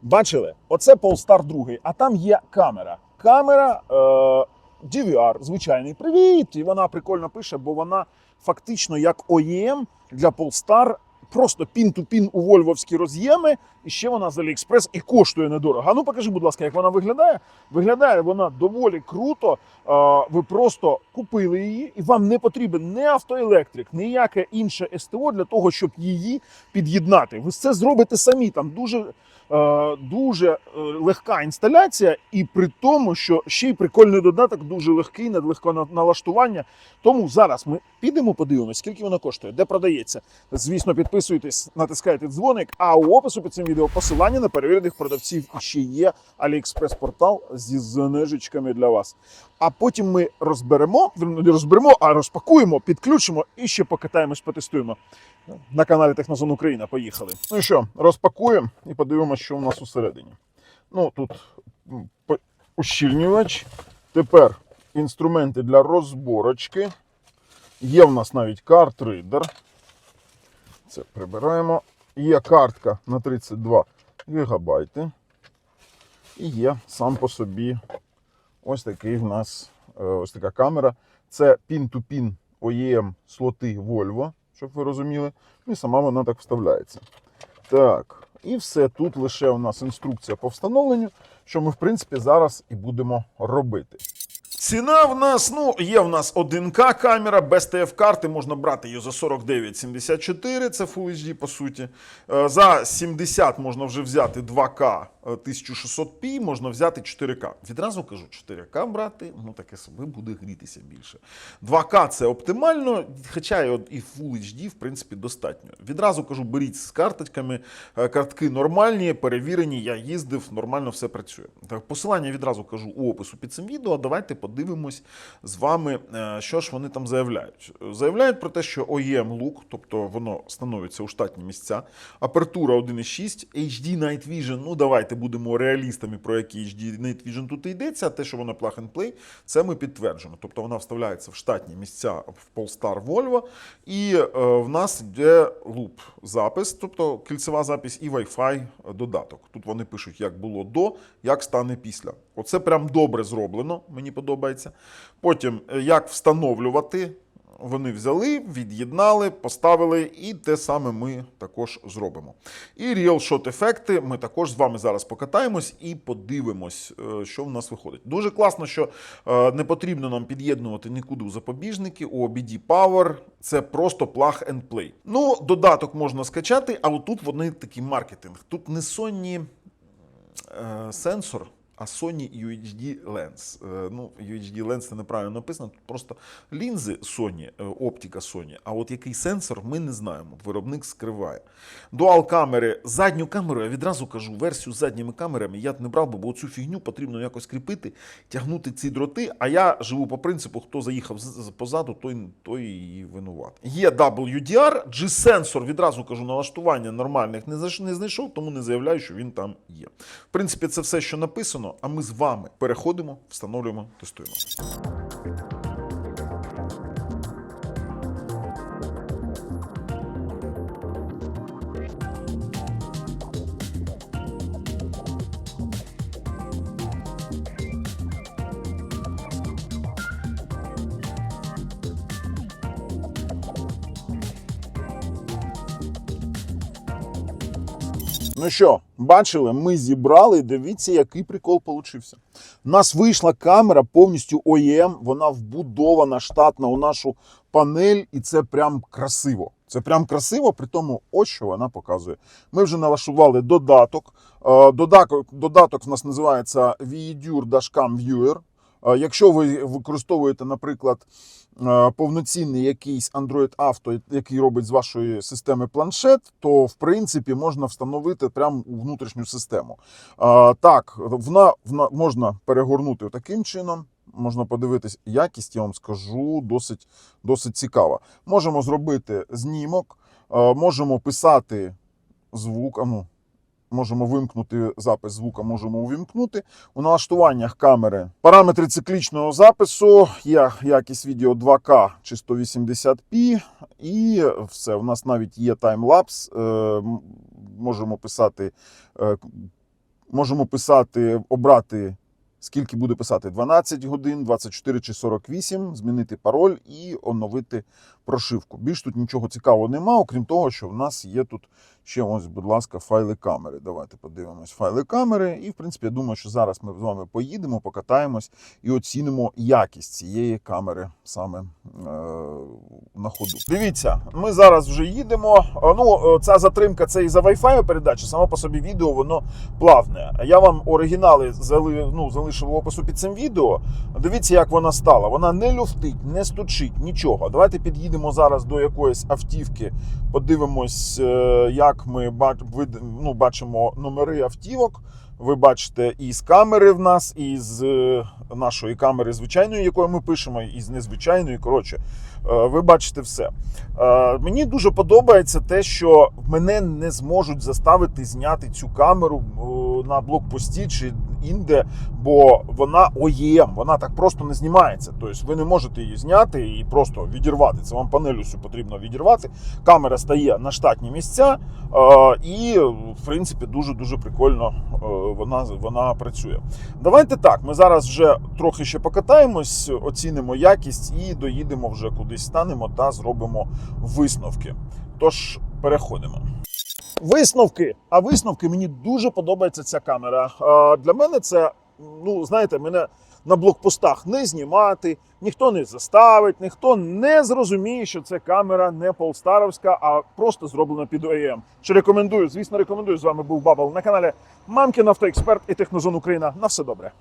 Бачили? Оце Polestar 2, а там є камера. Камера DVR, звичайний привіт, і вона прикольно пише, бо вона фактично як OEM для Polestar, просто пін-ту-пін у вольвовські роз'єми, і ще вона з AliExpress і коштує недорого. А ну покажи, будь ласка, як вона виглядає. Виглядає вона доволі круто. Ви просто купили її, і вам не потрібен ні автоелектрик, ніяке інше СТО для того, щоб її під'єднати. Ви це зробите самі. Там дуже легка інсталяція, і при тому, що ще й прикольний додаток, дуже легкий, легко налаштування. Тому зараз ми підемо подивимось, скільки воно коштує, де продається. Звісно, підписуйтесь, натискайте дзвоник, а у опису під цим відео посилання на перевірених продавців. І ще є AliExpress портал зі знижечками для вас. А потім ми розпакуємо, підключимо і ще покатаємось, потестуємо. На каналі Технозон Україна. Поїхали. Ну що, розпакуємо і подивимося, що у нас усередині. Ну, тут ущільнювач. Тепер інструменти для розборочки. Є в нас навіть картридер. Це прибираємо. Є картка на 32 ГБ. І є сам по собі ось такий в нас ось така камера. Це pin-to-pin OEM слоти Volvo, щоб ви розуміли. І сама вона так вставляється. Так, і все. Тут лише у нас інструкція по встановленню, що ми, в принципі, зараз і будемо робити. Ціна в нас, є в нас 1К камера, без TF-карти, можна брати її за 49,74, це Full HD по суті. За 70 можна вже взяти 2К 1600p, можна взяти 4К. Відразу кажу, 4К брати, таке собі буде грітися більше. 2К це оптимально, хоча і Full HD, в принципі, достатньо. Відразу кажу, беріть з карточками, картки нормальні, перевірені, я їздив, нормально все працює. Так, посилання відразу кажу у опису під цим відео, давайте подивимось з вами, що ж вони там заявляють. Заявляють про те, що OEM Look, тобто воно становиться у штатні місця, апертура 1.6, HD Night Vision, давайте будемо реалістами, про який HD Night Vision тут йдеться, а те, що вона Plug and Play, це ми підтверджуємо. Тобто вона вставляється в штатні місця в Polestar Volvo, і в нас йде луп запис, тобто кільцева запись і Wi-Fi додаток. Тут вони пишуть, як було до, як стане після. Оце прям добре зроблено, мені подобається. Потім, як встановлювати, вони взяли, від'єднали, поставили, і те саме ми також зробимо. І Real Shot ефекти ми також з вами зараз покатаємось і подивимось, що в нас виходить. Дуже класно, що не потрібно нам під'єднувати нікуди запобіжники, OBD Power, це просто Plug and Play. Додаток можна скачати, а отут вони такий маркетинг. Тут не Sony сенсор, а Sony UHD Lens. UHD Lens це неправильно написано, тут просто лінзи Sony, оптика Sony, а от який сенсор ми не знаємо, виробник скриває. Дуал камери, задню камеру, я відразу кажу, версію з задніми камерами я не брав, бо цю фігню потрібно якось кріпити, тягнути ці дроти, а я живу по принципу, хто заїхав позаду, той і винуват. Є WDR, G-сенсор, відразу кажу, налаштування нормальних не знайшов, тому не заявляю, що він там є. В принципі, це все, що написано. А ми з вами переходимо, встановлюємо, тестуємо. Ну що, бачили, ми зібрали, дивіться, який прикол получився. У нас вийшла камера повністю OEM, вона вбудована штатна у нашу панель, і це прям красиво. Це прям красиво, при тому ось що вона показує. Ми вже налаштували додаток. Додаток в нас називається VEDUR Dashcam Viewer. Якщо ви використовуєте, наприклад, повноцінний якийсь Android Auto, який робить з вашої системи планшет, то, в принципі, можна встановити прямо у внутрішню систему. Так, можна перегорнути таким чином, можна подивитись, якість, я вам скажу, досить цікава. Можемо зробити знімок, можемо писати звук, можемо вимкнути запис звука, можемо увімкнути. У налаштуваннях камери параметри циклічного запису, є якість відео 2К чи 180p, і все. У нас навіть є таймлапс, можемо писати Можемо писати, обрати, скільки буде писати, 12 годин, 24 чи 48, змінити пароль і оновити прошивку. Більш тут нічого цікавого нема, окрім того, що в нас є тут ще, ось, будь ласка, файли камери. Давайте подивимось файли камери. І, в принципі, я думаю, що зараз ми з вами поїдемо, покатаємось і оцінимо якість цієї камери саме на ходу. Дивіться, ми зараз вже їдемо. Ну, ця затримка, це і за Wi-Fi передача, само по собі відео, воно плавне. Я вам оригінали залишив в опису під цим відео. Дивіться, як вона стала. Вона не люфтить, не стучить, нічого. Давайте під'їдемо зараз до якоїсь автівки, подивимось, як ми бачимо номери автівок. Ви бачите і з камери в нас, і з нашої камери звичайної, якою ми пишемо, і з незвичайної. Коротше, ви бачите все. Мені дуже подобається те, що мене не зможуть заставити зняти цю камеру на блокпості чи інде, бо вона ОЄМ, вона так просто не знімається. Тобто ви не можете її зняти і просто відірвати. Це вам панель усю потрібно відірвати. Камера стає на штатні місця і, в принципі, дуже-дуже прикольно вона працює. Давайте так, ми зараз вже трохи ще покатаємось, оцінимо якість і доїдемо вже кудись, станемо та зробимо висновки. Тож, переходимо. Висновки. А висновки, мені дуже подобається ця камера. Для мене це, знаєте, мене на блокпостах не знімати, ніхто не заставить, ніхто не зрозуміє, що це камера не полстаровська, а просто зроблена під ОЕМ. Що рекомендую, звісно, рекомендую. З вами був Бабл на каналі Мамкін Автоексперт і Технозон Україна. На все добре.